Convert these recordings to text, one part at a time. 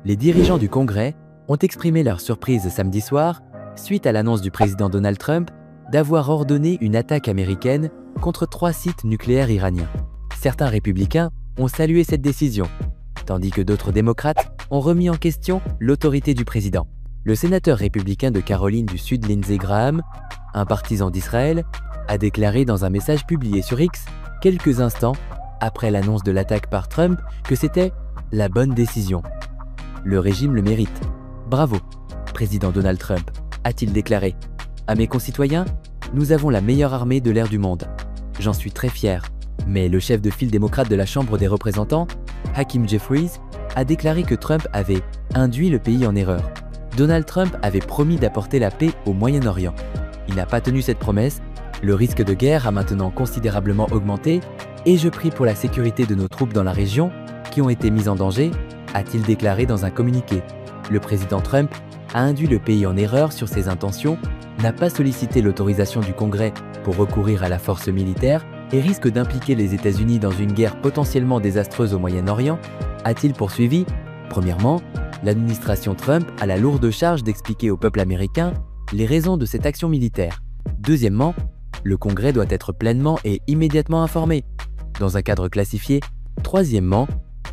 Les dirigeants du Congrès ont exprimé leur surprise samedi soir suite à l'annonce du président Donald Trump d'avoir ordonné une attaque américaine contre 3 sites nucléaires iraniens. Certains républicains ont salué cette décision, tandis que d'autres démocrates ont remis en question l'autorité du président. Le sénateur républicain de Caroline du Sud Lindsey Graham, un partisan d'Israël, a déclaré dans un message publié sur X quelques instants après l'annonce de l'attaque par Trump que c'était la bonne décision. Le régime le mérite. Bravo, président Donald Trump, a-t-il déclaré. À mes concitoyens, nous avons la meilleure armée de l'ère du monde. J'en suis très fier. Mais le chef de file démocrate de la Chambre des représentants, Hakeem Jeffries, a déclaré que Trump avait induit le pays en erreur. Donald Trump avait promis d'apporter la paix au Moyen-Orient. Il n'a pas tenu cette promesse, le risque de guerre a maintenant considérablement augmenté et je prie pour la sécurité de nos troupes dans la région qui ont été mises en danger, a-t-il déclaré dans un communiqué. Le président Trump a induit le pays en erreur sur ses intentions, n'a pas sollicité l'autorisation du Congrès pour recourir à la force militaire et risque d'impliquer les États-Unis dans une guerre potentiellement désastreuse au Moyen-Orient, a-t-il poursuivi. Premièrement, l'administration Trump a la lourde charge d'expliquer au peuple américain les raisons de cette action militaire. Deuxièmement, le Congrès doit être pleinement et immédiatement informé, dans un cadre classifié. Troisièmement,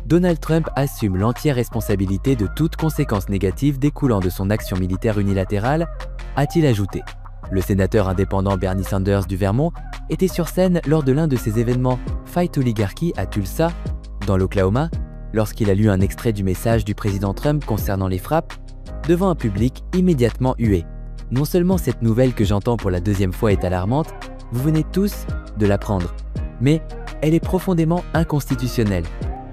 Donald Trump assume l'entière responsabilité de toute conséquence négative découlant de son action militaire unilatérale, a-t-il ajouté. Le sénateur indépendant Bernie Sanders du Vermont était sur scène lors de l'un de ces événements Fight Oligarchy à Tulsa, dans l'Oklahoma, lorsqu'il a lu un extrait du message du président Trump concernant les frappes, devant un public immédiatement hué. Non seulement cette nouvelle que j'entends pour la deuxième fois est alarmante, vous venez tous de l'apprendre, mais elle est profondément inconstitutionnelle.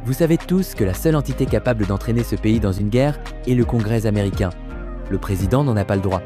Vous savez tous que la seule entité capable d'entraîner ce pays dans une guerre est le Congrès américain. Le président n'en a pas le droit,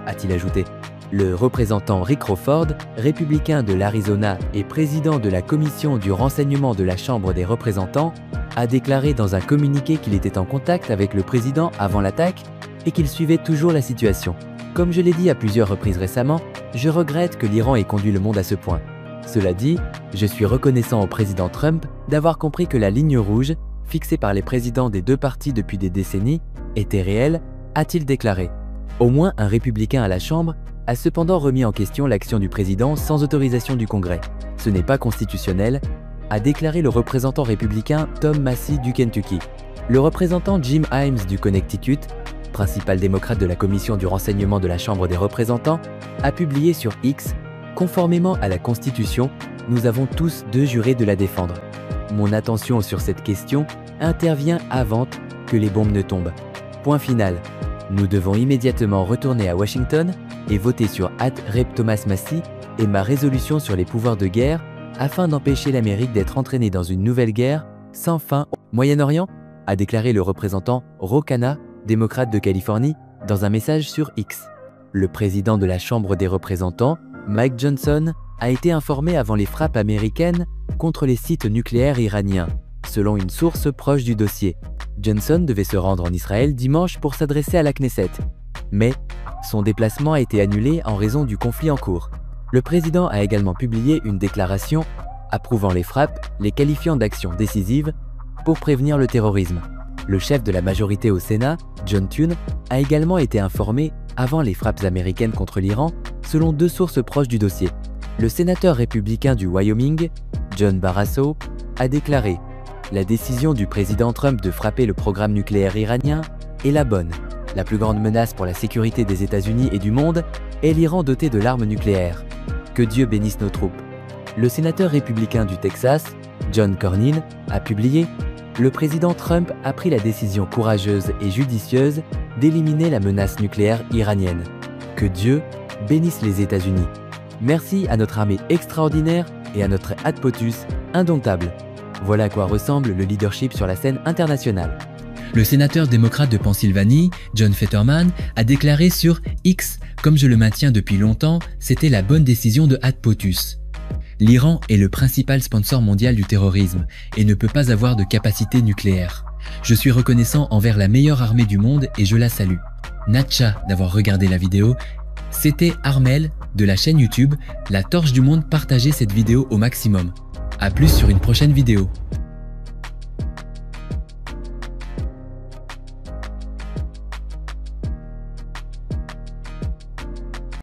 a-t-il ajouté. Le représentant Rick Crawford, républicain de l'Arizona et président de la commission du renseignement de la Chambre des représentants, a déclaré dans un communiqué qu'il était en contact avec le président avant l'attaque et qu'il suivait toujours la situation. Comme je l'ai dit à plusieurs reprises récemment, je regrette que l'Iran ait conduit le monde à ce point. Cela dit, je suis reconnaissant au président Trump d'avoir compris que la ligne rouge, fixée par les présidents des deux partis depuis des décennies, était réelle, a-t-il déclaré. Au moins un républicain à la Chambre a cependant remis en question l'action du président sans autorisation du Congrès. Ce n'est pas constitutionnel, a déclaré le représentant républicain Tom Massie du Kentucky. Le représentant Jim Himes du Connecticut, principal démocrate de la commission du renseignement de la Chambre des représentants, a publié sur X « Conformément à la Constitution, nous avons tous 2 jurés de la défendre. Mon attention sur cette question intervient avant que les bombes ne tombent. Point final. Nous devons immédiatement retourner à Washington et voter sur @Rep Thomas Massie et ma résolution sur les pouvoirs de guerre afin d'empêcher l'Amérique d'être entraînée dans une nouvelle guerre sans fin au Moyen-Orient, a déclaré le représentant Ro Khanna, démocrate de Californie, dans un message sur X. Le président de la Chambre des représentants, Mike Johnson, a été informé avant les frappes américaines contre les sites nucléaires iraniens, selon une source proche du dossier. Johnson devait se rendre en Israël dimanche pour s'adresser à la Knesset. Mais son déplacement a été annulé en raison du conflit en cours. Le président a également publié une déclaration approuvant les frappes, les qualifiant d'actions décisives pour prévenir le terrorisme. Le chef de la majorité au Sénat, John Thune, a également été informé avant les frappes américaines contre l'Iran, selon 2 sources proches du dossier. Le sénateur républicain du Wyoming, John Barrasso, a déclaré « La décision du président Trump de frapper le programme nucléaire iranien est la bonne. La plus grande menace pour la sécurité des États-Unis et du monde est l'Iran doté de l'arme nucléaire. Que Dieu bénisse nos troupes. » Le sénateur républicain du Texas, John Cornyn, a publié « Le président Trump a pris la décision courageuse et judicieuse d'éliminer la menace nucléaire iranienne. Que Dieu bénisse les États-Unis. Merci à notre armée extraordinaire et à notre POTUS indomptable. » Voilà à quoi ressemble le leadership sur la scène internationale. Le sénateur démocrate de Pennsylvanie, John Fetterman, a déclaré sur X « Comme je le maintiens depuis longtemps, c'était la bonne décision de POTUS. L'Iran est le principal sponsor mondial du terrorisme et ne peut pas avoir de capacité nucléaire. Je suis reconnaissant envers la meilleure armée du monde et je la salue. » Natcha d'avoir regardé la vidéo. C'était Armel de la chaîne YouTube La Torche du Monde. Partagez cette vidéo au maximum. A plus sur une prochaine vidéo.